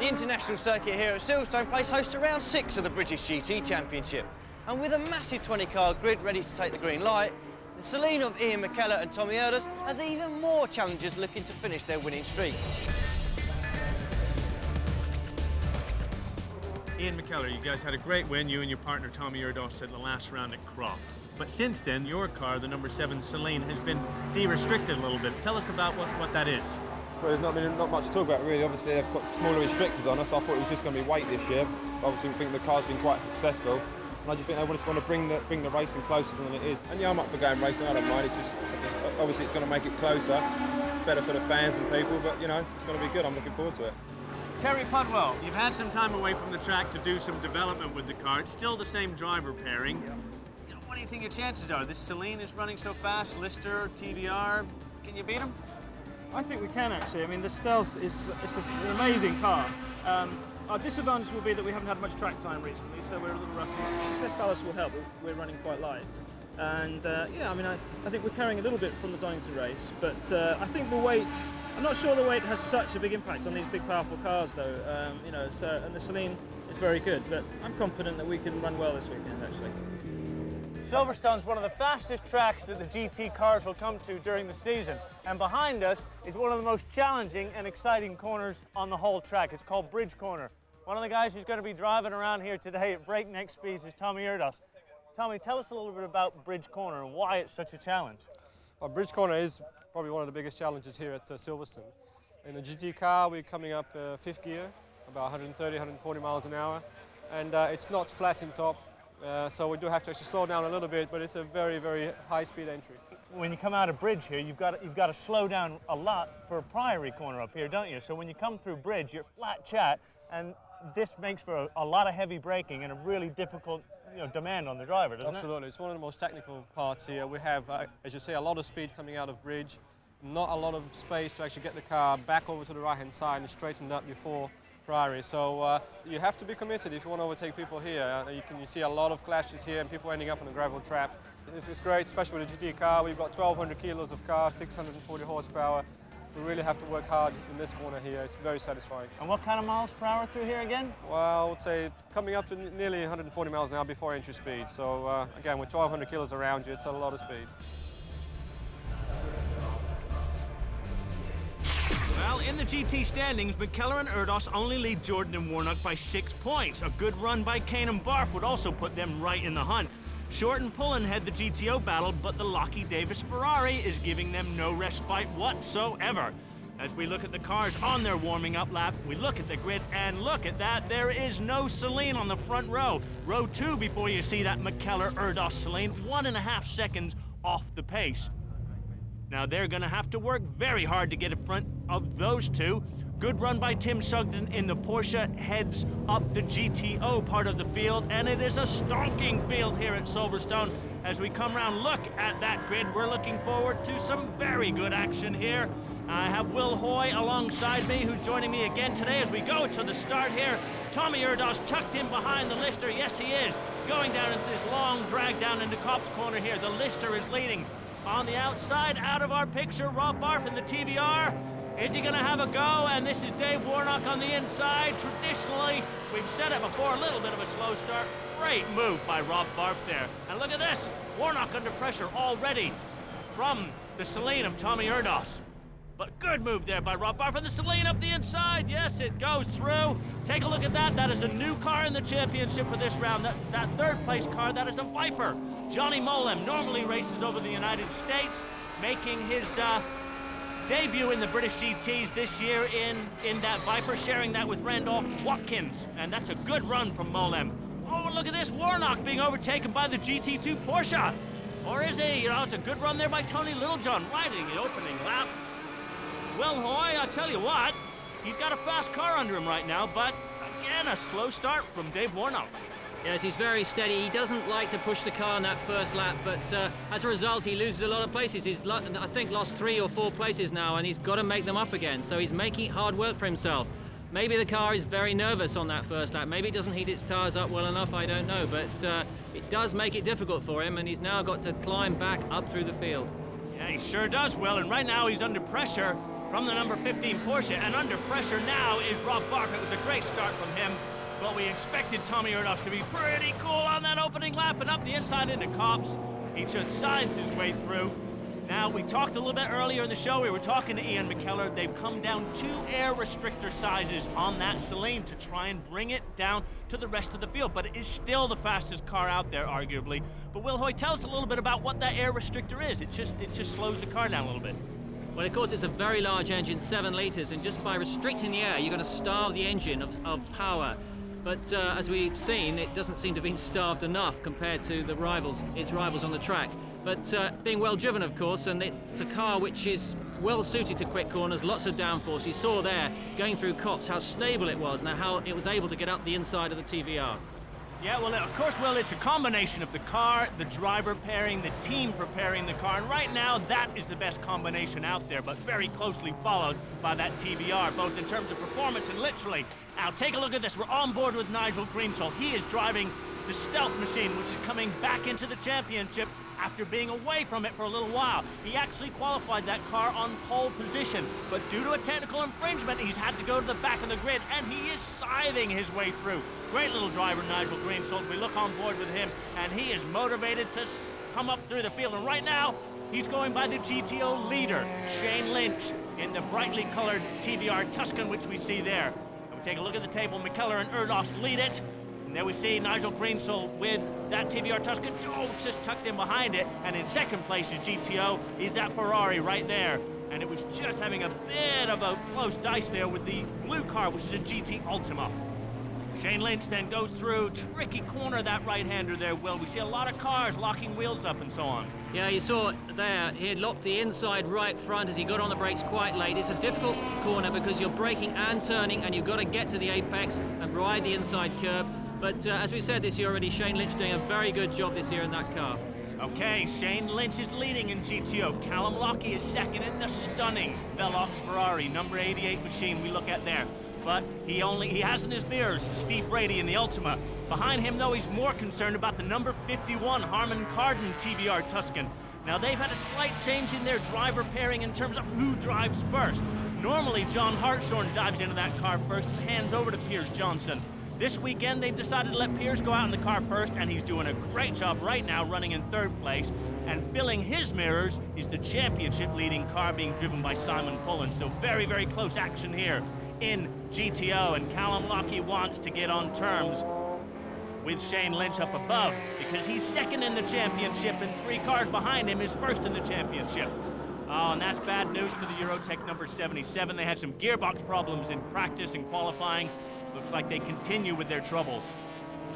international circuit here at Silverstone plays host to round 6 of the British GT Championship. And with a massive 20-car grid ready to take the green light, the Celine of Ian McKellar and Tommy Erdős has even more challengers looking to finish their winning streak. Ian McKellar, you guys had a great win, you and your partner Tommy Erdős at the last round at Croft. But since then, your car, the number 7 Celine, has been de-restricted a little bit. Tell us about what that is. Well, there's not much to talk about really. Obviously they've got smaller restrictors on us. I thought it was just going to be weight this year. Obviously we think the car's been quite successful. And I just think they just want to bring the racing closer than it is. And yeah, I'm up for going racing, I don't mind. Obviously it's going to make it closer. It's better for the fans and people, but you know, it's going to be good. I'm looking forward to it. Terry Pudwell, you've had some time away from the track to do some development with the car. It's still the same driver pairing. You know, what do you think your chances are? This Celine is running so fast, Lister, TVR, can you beat him? I think we can actually. I mean, the Stealth is an amazing car. Our disadvantage will be that we haven't had much track time recently, so we're a little rusty. Success Palace will help. We're running quite light. And yeah, I mean, I think we're carrying a little bit from the Donington race, but I think the weight, I'm not sure the weight has such a big impact on these big, powerful cars, though. You know, so, and the Celine is very good, but I'm confident that we can run well this weekend, actually. Silverstone's one of the fastest tracks that the GT cars will come to during the season. And behind us is one of the most challenging and exciting corners on the whole track. It's called Bridge Corner. One of the guys who's going to be driving around here today at breakneck speeds is Tommy Erdős. Tommy, tell us a little bit about Bridge Corner and why it's such a challenge. Well, Bridge Corner is probably one of the biggest challenges here at Silverstone. In a GT car, we're coming up 5th gear, about 130, 140 miles an hour. And it's not flat in top. So we do have to actually slow down a little bit, but it's a very, very high-speed entry. When you come out of Bridge here, you've got to slow down a lot for a Priory corner up here, don't you? So when you come through Bridge, you're flat chat, and this makes for a lot of heavy braking and a really difficult demand on the driver, doesn't it? Absolutely. It's one of the most technical parts here. We have, as you say, a lot of speed coming out of Bridge, not a lot of space to actually get the car back over to the right-hand side and straightened up before Priory. So you have to be committed if you want to overtake people here. You see a lot of clashes here and people ending up on a gravel trap. This is great, especially with a GT car. We've got 1,200 kilos of car, 640 horsepower. We really have to work hard in this corner here. It's very satisfying. And what kind of miles per hour through here again? Well, I would say coming up to nearly 140 miles an hour before entry speed. So again, with 1,200 kilos around you, it's a lot of speed. Well, in the GT standings, McKellar and Erdős only lead Jordan and Warnock by 6 points. A good run by Kane and Barf would also put them right in the hunt. Short and Pullen head the GTO battle, but the Lockheed Davis Ferrari is giving them no respite whatsoever. As we look at the cars on their warming up lap, we look at the grid, and look at that, there is no Celine on the front row. Row 2 before you see that McKellar-Erdős Celine, 1.5 seconds off the pace. Now they're going to have to work very hard to get in front of those two. Good run by Tim Sugden in the Porsche, heads up the GTO part of the field, and it is a stonking field here at Silverstone. As we come around, look at that grid. We're looking forward to some very good action here. I have Will Hoy alongside me, who's joining me again today as we go to the start here. Tommy Erdős tucked in behind the Lister. Yes, he is. Going down into this long drag down into Kopp's corner here. The Lister is leading. On the outside, out of our picture, Rob Barf in the TVR. Is he going to have a go? And this is Dave Warnock on the inside. Traditionally, we've said it before, a little bit of a slow start. Great move by Rob Barf there. And look at this, Warnock under pressure already from the Celine of Tommy Erdős. But good move there by Rob Barf, and the Celine up the inside. Yes, it goes through. Take a look at that. That is a new car in the championship for this round. That third place car, that is a Viper. Johnny Molem normally races over the United States, making his debut in the British GTs this year in that Viper, sharing that with Randolph Watkins. And that's a good run from Molem. Oh, look at this, Warnock being overtaken by the GT2 Porsche. Or is he? You know, it's a good run there by Tony Littlejohn, riding the opening lap. Well, Hoy, I tell you what, he's got a fast car under him right now, but again, a slow start from Dave Warnock. Yes, he's very steady. He doesn't like to push the car in that first lap, but as a result, he loses a lot of places. He's, I think, lost 3 or 4 places now, and he's got to make them up again. So he's making hard work for himself. Maybe the car is very nervous on that first lap. Maybe it doesn't heat its tires up well enough, I don't know. But it does make it difficult for him, and he's now got to climb back up through the field. Yeah, he sure does, Will, and right now he's under pressure from the number 15 Porsche, and under pressure now is Rob Barker. It was a great start from him, but we expected Tommy Erdos to be pretty cool on that opening lap and up the inside into Copse. He just sized his way through. Now, we talked a little bit earlier in the show, we were talking to Ian McKellar. They've come down 2 air restrictor sizes on that Celine to try and bring it down to the rest of the field, but it is still the fastest car out there, arguably. But Will Hoy, tell us a little bit about what that air restrictor is. It just slows the car down a little bit. Well, of course, it's a very large engine, 7 litres, and just by restricting the air, you're going to starve the engine of power. But as we've seen, it doesn't seem to have been starved enough compared to its rivals on the track. But being well driven, of course, and it's a car which is well suited to quick corners, lots of downforce. You saw there, going through Copse, how stable it was and how it was able to get up the inside of the TVR. Yeah, well, of course, Will, it's a combination of the car, the driver pairing, the team preparing the car, and right now that is the best combination out there, but very closely followed by that TVR, both in terms of performance and literally. Now, take a look at this. We're on board with Nigel Greensill. He is driving the Stealth machine, which is coming back into the championship after being away from it for a little while. He actually qualified that car on pole position, but due to a technical infringement, he's had to go to the back of the grid, and he is scything his way through. Great little driver, Nigel Greensill. We look on board with him, and he is motivated to come up through the field. And right now, he's going by the GTO leader, Shane Lynch, in the brightly colored TVR Tuscan, which we see there. And we take a look at the table. McKellar and Erdos lead it. And there we see Nigel Greensill with that TVR Tuscan. Oh, just tucked in behind it. And in second place is GTO. Is that Ferrari right there. And it was just having a bit of a close dice there with the blue car, which is a GT Ultima. Shane Lynch then goes through, tricky corner, that right-hander there, Will. We see a lot of cars locking wheels up and so on. Yeah, you saw there, he had locked the inside right front as he got on the brakes quite late. It's a difficult corner because you're braking and turning, and you've got to get to the apex and ride the inside curb. But as we said this year already, Shane Lynch doing a very good job this year in that car. Okay, Shane Lynch is leading in GTO. Callum Lockie is second in the stunning Velox Ferrari, number 88 machine we look at there. But he has in his mirrors Steve Brady in the Ultima. Behind him, though, he's more concerned about the number 51 Harman Kardon TVR Tuscan. Now, they've had a slight change in their driver pairing in terms of who drives first. Normally, John Hartshorn dives into that car first and hands over to Piers Johnson. This weekend, they've decided to let Piers go out in the car first, and he's doing a great job right now, running in third place. And filling his mirrors is the championship-leading car being driven by Simon Pullen. So very, very close action here in GTO, and Callum Lockie wants to get on terms with Shane Lynch up above because he's second in the championship and 3 cars behind him is first in the championship. Oh, and that's bad news for the Eurotech number 77. They had some gearbox problems in practice and qualifying. Looks like they continue with their troubles.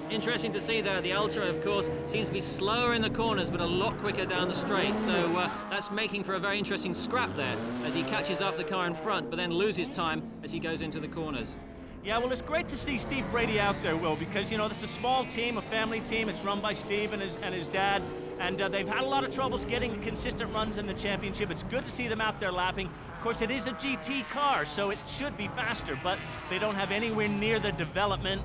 Interesting to see there, the Ultra, of course, seems to be slower in the corners but a lot quicker down the straight. So that's making for a very interesting scrap there as he catches up the car in front but then loses time as he goes into the corners. Yeah, well, it's great to see Steve Brady out there, Will, because, you know, it's a small team, a family team. It's run by Steve and his dad, and they've had a lot of troubles getting consistent runs in the championship. It's good to see them out there lapping. Of course, it is a GT car, so it should be faster, but they don't have anywhere near the development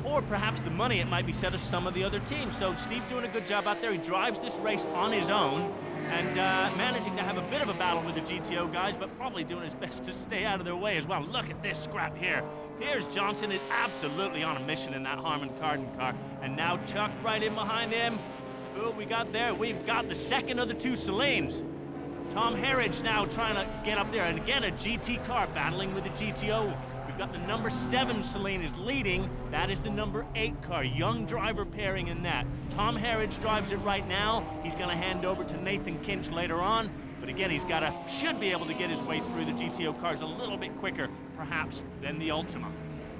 or perhaps the money, it might be said, of some of the other teams. So Steve's doing a good job out there. He drives this race on his own and managing to have a bit of a battle with the GTO guys, but probably doing his best to stay out of their way as well. Look at this scrap here. Piers Johnson is absolutely on a mission in that Harman Kardon car, and now chucked right in behind him. Who have we got there? We've got the second of the 2 Celines. Tom Herridge now trying to get up there, and again a GT car battling with the GTO. We've got the number 7 Celine is leading. That is the number 8 car. Young driver pairing in that. Tom Herridge drives it right now. He's going to hand over to Nathan Kinch later on. But again, should be able to get his way through the GTO cars a little bit quicker, perhaps, than the Ultima.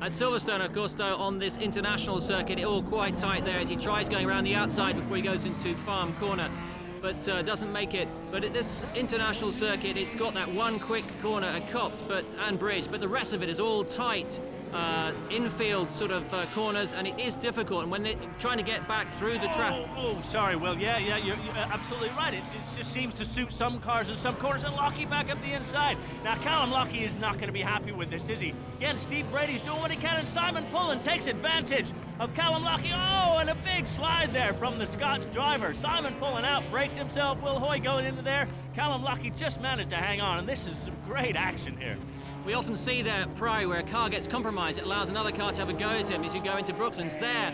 At Silverstone, of course, though, on this international circuit, it all quite tight there as he tries going around the outside before he goes into Farm Corner, but doesn't make it. But at this international circuit, it's got that one quick corner at Copse and Bridge, but the rest of it is all tight, infield sort of corners, and it is difficult. And when they're trying to get back through the traffic... Oh, sorry, Will. Yeah, you're absolutely right. It just seems to suit some cars in some corners, and Lockie back up the inside. Now, Callum Lockie is not going to be happy with this, is he? Again, Steve Brady's doing what he can, and Simon Pullen takes advantage of Callum Lockie. Oh, and a big slide there from the Scotch driver. Simon Pullen out, braked himself. Will Hoy going into there. Callum Lucky just managed to hang on, and this is some great action here. We often see there at Priory where a car gets compromised, it allows another car to have a go at him as you go into Brooklands. There,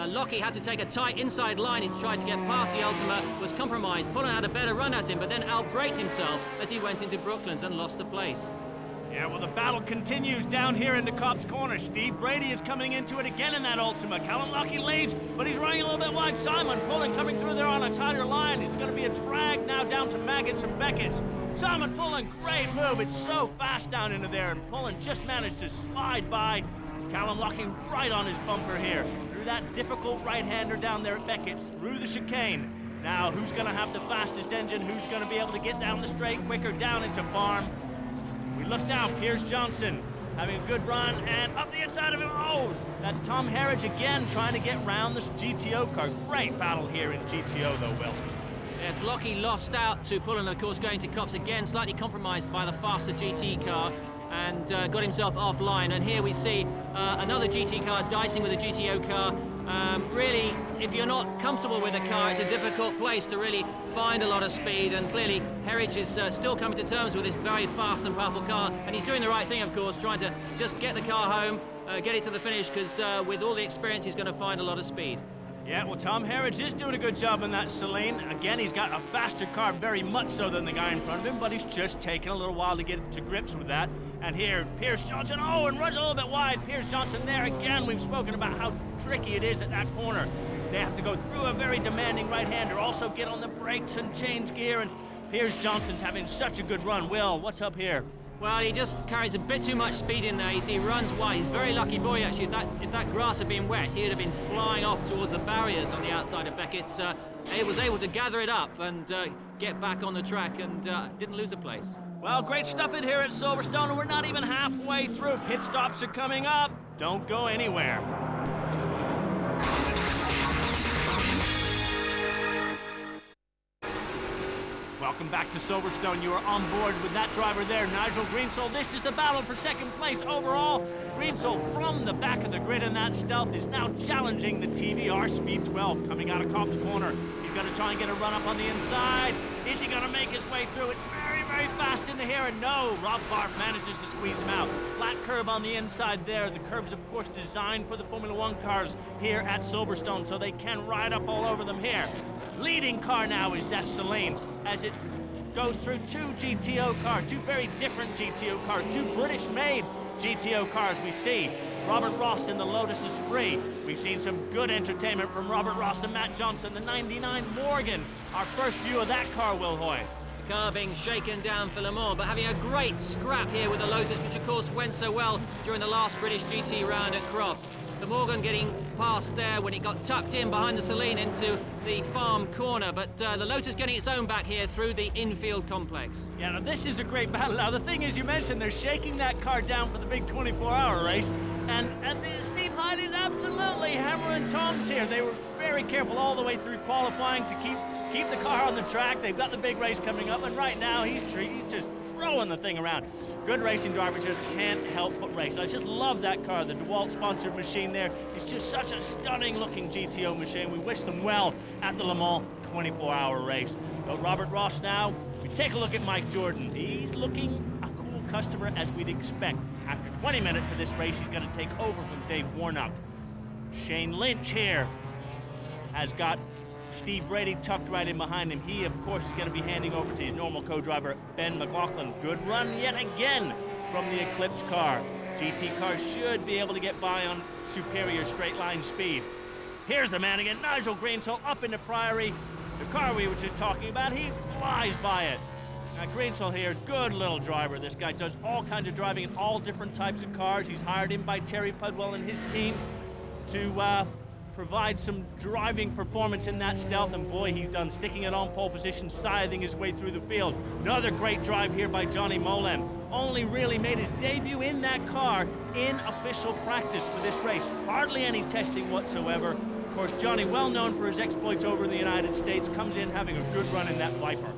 Lockie had to take a tight inside line. He tried to get past the Ultima, was compromised. Pullen had a better run at him, but then outbraked himself as he went into Brooklands and lost the place. Yeah, well, the battle continues down here into Cobb's Corner. Steve Brady is coming into it again in that Ultima. Callum Lucky leads, but he's running a little bit wide. Simon Pullen coming through there on a tighter line. It's going to be a drag now down to Maggots and Beckett's. Simon Pullen, great move. It's so fast down into there, and Pullen just managed to slide by Callum Lucky right on his bumper here. Through that difficult right-hander down there at Beckett's, through the chicane. Now, who's going to have the fastest engine? Who's going to be able to get down the straight quicker down into Farm? We look now, Piers Johnson having a good run, and up the inside of him, oh, that Tom Harridge again trying to get round this GTO car. Great battle here in GTO though, Will. Yes, Lockie lost out to Pullen, of course, going to Copse again, slightly compromised by the faster GT car, and got himself offline. And here we see another GT car dicing with a GTO car. Really, if you're not comfortable with a car, it's a difficult place to really find a lot of speed, and clearly Harridge is still coming to terms with this very fast and powerful car, and he's doing the right thing, of course, trying to just get the car home, get it to the finish, because with all the experience he's going to find a lot of speed. Yeah, well, Tom Harridge is doing a good job in that Celine. Again, he's got a faster car, very much so than the guy in front of him, but he's just taking a little while to get to grips with that. And here, Piers Johnson, oh, and runs a little bit wide. Piers Johnson there again. We've spoken about how tricky it is at that corner. They have to go through a very demanding right-hander, also get on the brakes and change gear, and Piers Johnson's having such a good run. Will, what's up here? Well, he just carries a bit too much speed in there. You see, he runs wide. He's a very lucky boy, actually. If that grass had been wet, he'd have been flying off towards the barriers on the outside of Beckett's. He was able to gather it up and get back on the track, and didn't lose a place. Well, great stuff in here at Silverstone, and we're not even halfway through. Pit stops are coming up. Don't go anywhere. Welcome back to Silverstone. You are on board with that driver there, Nigel Greensoul. This is the battle for second place overall. Greensoul from the back of the grid in that stealth is now challenging the TVR Speed 12 coming out of Cobb's Corner. He's going to try and get a run up on the inside. Is he going to make his way through? It's very, very fast into here, and no, Rob Barf manages to squeeze him out. Flat curb on the inside there. The curb's, of course, designed for the Formula One cars here at Silverstone, so they can ride up all over them here. Leading car now is that Celine, as it goes through two GTO cars, two very different GTO cars, two British-made GTO cars. We see Robert Ross in the Lotus Esprit. We've seen some good entertainment from Robert Ross and Matt Johnson, the 99 Morgan. Our first view of that car, Will Hoy. The car being shaken down for Le Mans, but having a great scrap here with the Lotus, which of course went so well during the last British GT round at Croft. The Morgan getting past there when it got tucked in behind the Celine into the Farm Corner, but the Lotus getting its own back here through the infield complex. Yeah, now this is a great battle. Now the thing is, you mentioned they're shaking that car down for the big 24-hour race, and Steve Hyde is absolutely hammering tongs here. They were very careful all the way through qualifying to keep the car on the track. They've got the big race coming up, and right now he's just throwing the thing around. Good racing driver, just can't help but race. I just love that car, the DeWalt sponsored machine there. It's just such a stunning looking GTO machine. We wish them well at the Le Mans 24-hour race. So Robert Ross now, we take a look at Mike Jordan. He's looking a cool customer as we'd expect. After 20 minutes of this race, he's going to take over from Dave Warnock. Shane Lynch here has got Steve Brady tucked right in behind him. He, of course, is going to be handing over to his normal co-driver, Ben McLaughlin. Good run yet again from the Eclipse car. GT cars should be able to get by on superior straight line speed. Here's the man again, Nigel Greensoul up into Priory. The car we were just talking about, he flies by it. Now Greensoul here, good little driver. This guy does all kinds of driving in all different types of cars. He's hired in by Terry Pudwell and his team to provide some driving performance in that stealth, and boy, he's done, sticking it on pole position, scything his way through the field. Another great drive here by Johnny Molem. Only really made his debut in that car in official practice for this race. Hardly any testing whatsoever. Of course, Johnny, well known for his exploits over in the United States, comes in having a good run in that Viper.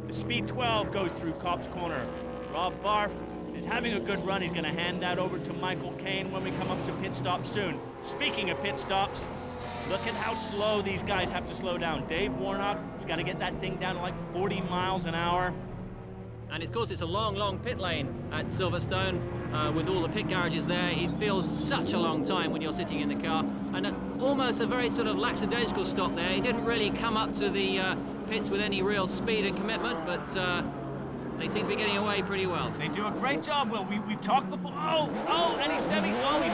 The Speed 12 goes through Cobb's Corner. Rob Barf is having a good run. He's going to hand that over to Michael Caine when we come up to pit stop soon. Speaking of pit stops, Look at how slow these guys have to slow down. Dave Warnock has got to get that thing down to like 40 miles an hour. And of course, it's a long, long pit lane at Silverstone with all the pit garages there. It feels such a long time when you're sitting in the car. And almost a very sort of lackadaisical stop there. He didn't really come up to the pits with any real speed and commitment, but they seem to be getting away pretty well. They do a great job, Will. We've talked before. And he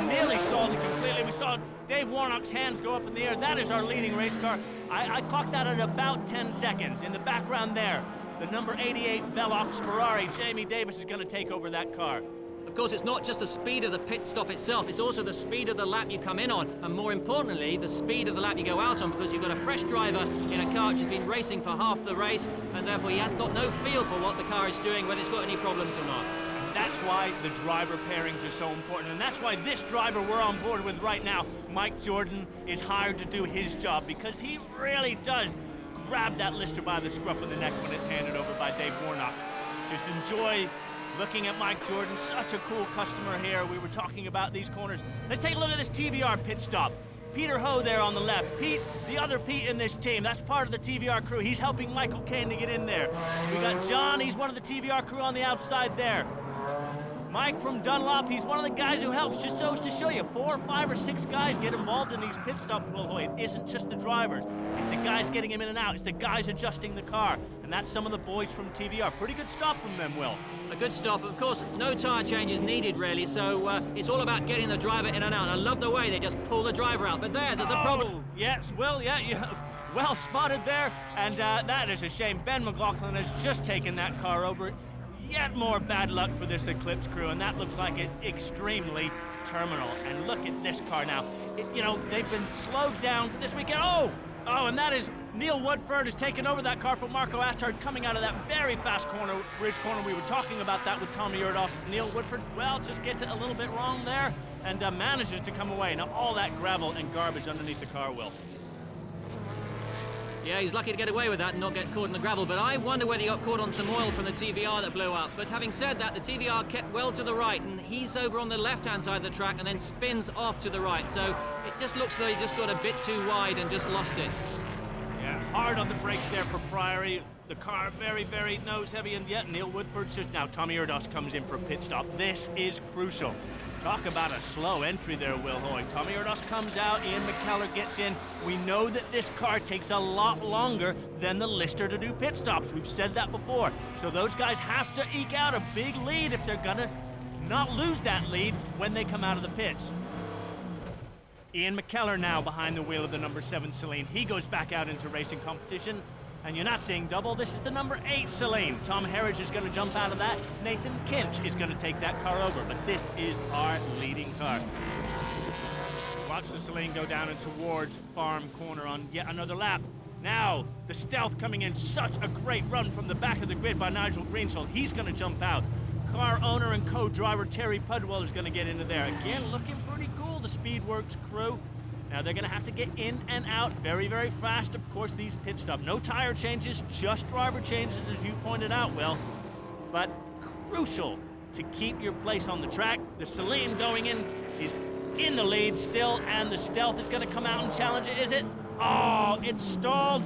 nearly stalled it completely. We saw Dave Warnock's hands go up in the air. That is our leading race car. I clocked that at about 10 seconds. In the background there, the number 88 Velox Ferrari, Jamie Davis, is going to take over that car. Of course, it's not just the speed of the pit stop itself, it's also the speed of the lap you come in on, and more importantly, the speed of the lap you go out on, because you've got a fresh driver in a car which has been racing for half the race, and therefore he has got no feel for what the car is doing, whether it's got any problems or not. That's why the driver pairings are so important, and that's why this driver we're on board with right now, Mike Jordan, is hired to do his job, because he really does grab that lister by the scruff of the neck when it's handed over by Dave Warnock. Just enjoy looking at Mike Jordan, such a cool customer here. We were talking about these corners. Let's take a look at this TVR pit stop. Peter Ho there on the left. Pete, the other Pete in this team, that's part of the TVR crew. He's helping Michael Caine to get in there. We got John, he's one of the TVR crew on the outside there. Mike from Dunlop, he's one of the guys who helps. Just goes to show you, 4, 5, or 6 guys get involved in these pit stops, Will Hoy. It isn't just the drivers. It's the guys getting him in and out. It's the guys adjusting the car. And that's some of the boys from TVR. Pretty good stop from them, Will. A good stop. Of course, no tyre changes needed, really, so it's all about getting the driver in and out. And I love the way they just pull the driver out. But there's a problem. Yes, Will, yeah, well spotted there. And that is a shame. Ben McLaughlin has just taken that car over. Yet more bad luck for this Eclipse crew, and that looks like it extremely terminal. And look at this car now. They've been slowed down for this weekend. Oh, and that is Neil Woodford has taken over that car from Marco Attard coming out of that very fast bridge corner. We were talking about that with Tommy Erdos. Neil Woodford, well, just gets it a little bit wrong there and manages to come away. Now, all that gravel and garbage underneath the car, Will. Yeah, he's lucky to get away with that and not get caught in the gravel, but I wonder whether he got caught on some oil from the TVR that blew up. But having said that, the TVR kept well to the right, and he's over on the left-hand side of the track and then spins off to the right. So it just looks like he just got a bit too wide and just lost it. Yeah, hard on the brakes there for Priory. The car very, very nose-heavy, and yet Neil Woodford's just now. Tommy Erdos comes in for a pit stop. This is crucial. Talk about a slow entry there, Will Hoy. Tommy Erdos comes out, Ian McKellar gets in. We know that this car takes a lot longer than the Lister to do pit stops. We've said that before. So those guys have to eke out a big lead if they're gonna not lose that lead when they come out of the pits. Ian McKellar now behind the wheel of the number 7 Celine. He goes back out into racing competition. And you're not seeing double. This is the number 8 Celine. Tom Herridge is going to jump out of that. Nathan Kinch is going to take that car over. But this is our leading car. Watch the Celine go down and towards Farm Corner on yet another lap. Now, the Stealth coming in. Such a great run from the back of the grid by Nigel Greenshill. He's going to jump out. Car owner and co-driver Terry Pudwell is going to get into there. Again, looking pretty cool, the Speedworks crew. Now they're going to have to get in and out very, very fast. Of course, these pit stops. No tire changes, just driver changes, as you pointed out, Will. But crucial to keep your place on the track. The Celine going in is in the lead still, and the Stealth is going to come out and challenge it, is it? Oh, it's stalled.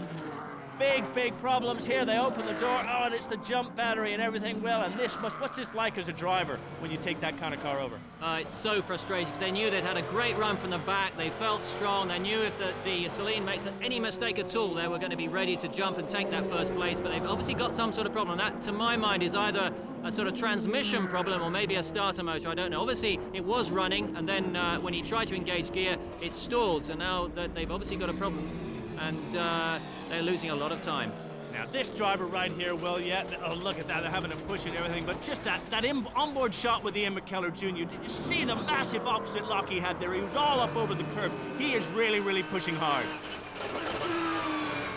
Big problems here. They open the door. Oh, and it's the jump battery and everything. Well, and what's this like as a driver when you take that kind of car over? It's so frustrating because they knew they'd had a great run from the back. They felt strong. They knew if the Celine makes any mistake at all, they were going to be ready to jump and take that first place. But they've obviously got some sort of problem. That, to my mind, is either a sort of transmission problem or maybe a starter motor. I don't know. Obviously, it was running, and then when he tried to engage gear, it stalled. So now that they've obviously got a problem, and they're losing a lot of time. Now this driver right here, Will, oh, look at that, they're having to push and everything, but just that onboard shot with Ian McKellar Jr., did you see the massive opposite lock he had there? He was all up over the curb. He is really pushing hard.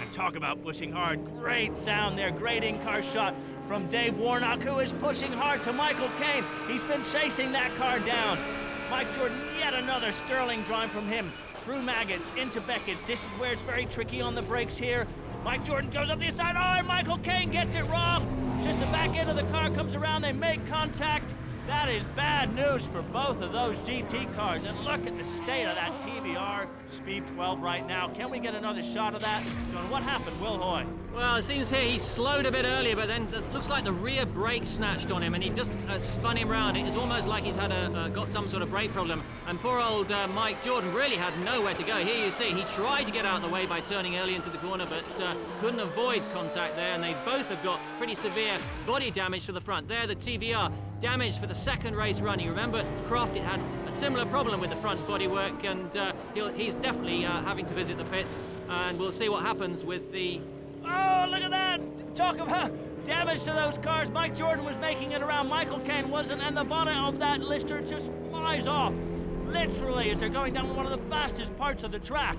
And talk about pushing hard. Great sound there, great in-car shot from Dave Warnock, who is pushing hard to Michael Caine. He's been chasing that car down. Mike Jordan, yet another sterling drive from him. Through Maggots, into Beckett's. This is where it's very tricky on the brakes here. Mike Jordan goes up the inside. Oh, and Michael Caine gets it wrong. Just the back end of the car comes around. They make contact. That is bad news for both of those GT cars. And look at the state of that TBR Speed 12 right now. Can we get another shot of that? John, what happened, Will Hoy? Well, it seems here he slowed a bit earlier, but then it looks like the rear brake snatched on him, and he just spun him round. It is almost like he's had got some sort of brake problem. And poor old Mike Jordan really had nowhere to go. Here you see he tried to get out of the way by turning early into the corner, but couldn't avoid contact there. And they both have got pretty severe body damage to the front. There, the TBR damaged for the second race run. You remember Croft had a similar problem with the front bodywork, and he's definitely having to visit the pits. And we'll see what happens with the. Oh, look at that! Talk about damage to those cars. Mike Jordan was making it around. Michael Caine wasn't, and the bonnet of that Lister just flies off, literally, as they're going down one of the fastest parts of the track.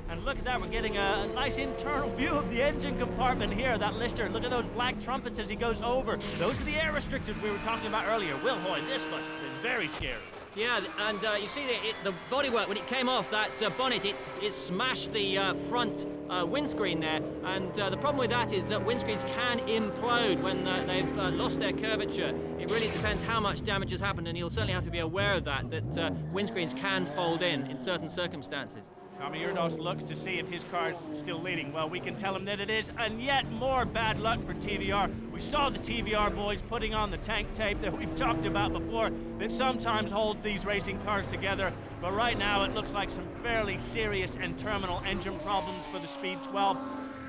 And look at that, we're getting a nice internal view of the engine compartment here, that Lister. Look at those black trumpets as he goes over. Those are the air restrictors we were talking about earlier. Will Hoy, this must have been very scary. Yeah, and you see the bodywork, when it came off that bonnet, it smashed the front windscreen there. And the problem with that is that windscreens can implode when they've lost their curvature. It really depends how much damage has happened, and you'll certainly have to be aware of that windscreens can fold in certain circumstances. Tommy Erdos looks to see if his car is still leading. Well, we can tell him that it is, and yet more bad luck for TBR. We saw the TBR boys putting on the tank tape that we've talked about before that sometimes holds these racing cars together, but right now it looks like some fairly serious and terminal engine problems for the Speed 12,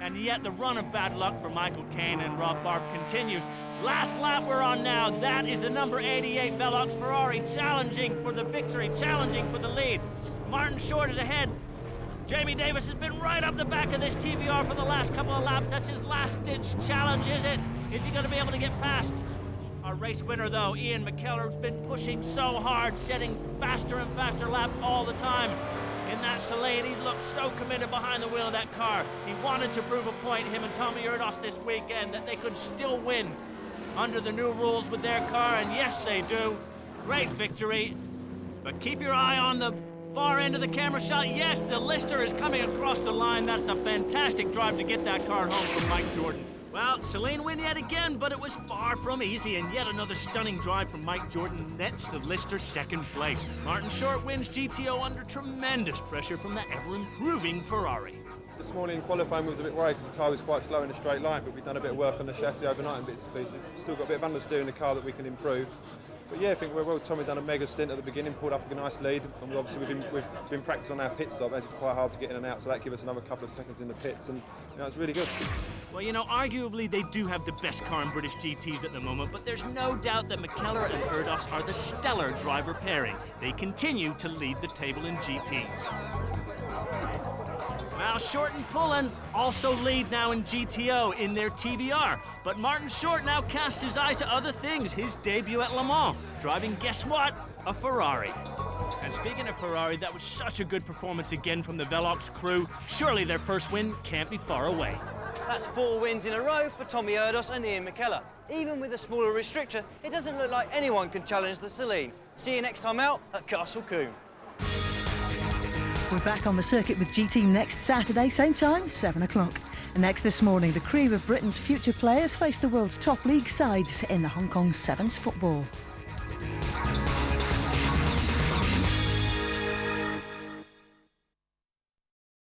and yet the run of bad luck for Michael Caine and Rob Barf continues. Last lap we're on now, that is the number 88 Velox Ferrari challenging for the victory, challenging for the lead. Martin Short is ahead. Jamie Davis has been right up the back of this TBR for the last couple of laps. That's his last-ditch challenge, is it? Is he going to be able to get past? Our race winner, though, Ian McKellar, has been pushing so hard, setting faster and faster laps all the time. In that Salade, he looked so committed behind the wheel of that car. He wanted to prove a point, him and Tommy Erdos this weekend, that they could still win under the new rules with their car, and yes, they do. Great victory, but keep your eye on the far end of the camera shot. Yes, the Lister is coming across the line. That's a fantastic drive to get that car home from Mike Jordan. Well, Celine win yet again, but it was far from easy, and yet another stunning drive from Mike Jordan nets the Lister second place. Martin Short wins GTO under tremendous pressure from the ever-improving Ferrari. This morning qualifying was a bit worried because the car was quite slow in a straight line, but we've done a bit of work on the chassis overnight and bits and pieces. Still got a bit of understeer in the car that we can improve. But yeah, I think Tommy done a mega stint at the beginning, pulled up a nice lead, and obviously we've been practicing on our pit stop, as it's quite hard to get in and out, so that gave us another couple of seconds in the pits, and it's really good. Well, arguably they do have the best car in British GTs at the moment, but there's no doubt that McKellar and Erdos are the stellar driver pairing. They continue to lead the table in GTs. Now, Short and Pullen also lead now in GTO in their TBR. But Martin Short now casts his eyes to other things. His debut at Le Mans, driving, guess what? A Ferrari. And speaking of Ferrari, that was such a good performance again from the Velox crew. Surely their first win can't be far away. That's 4 wins in a row for Tommy Erdos and Ian McKellar. Even with a smaller restrictor, it doesn't look like anyone can challenge the Celine. See you next time out at Castle Combe. We're back on the circuit with GT next Saturday, same time, 7 o'clock. And next this morning, the cream of Britain's future players face the world's top league sides in the Hong Kong Sevens football.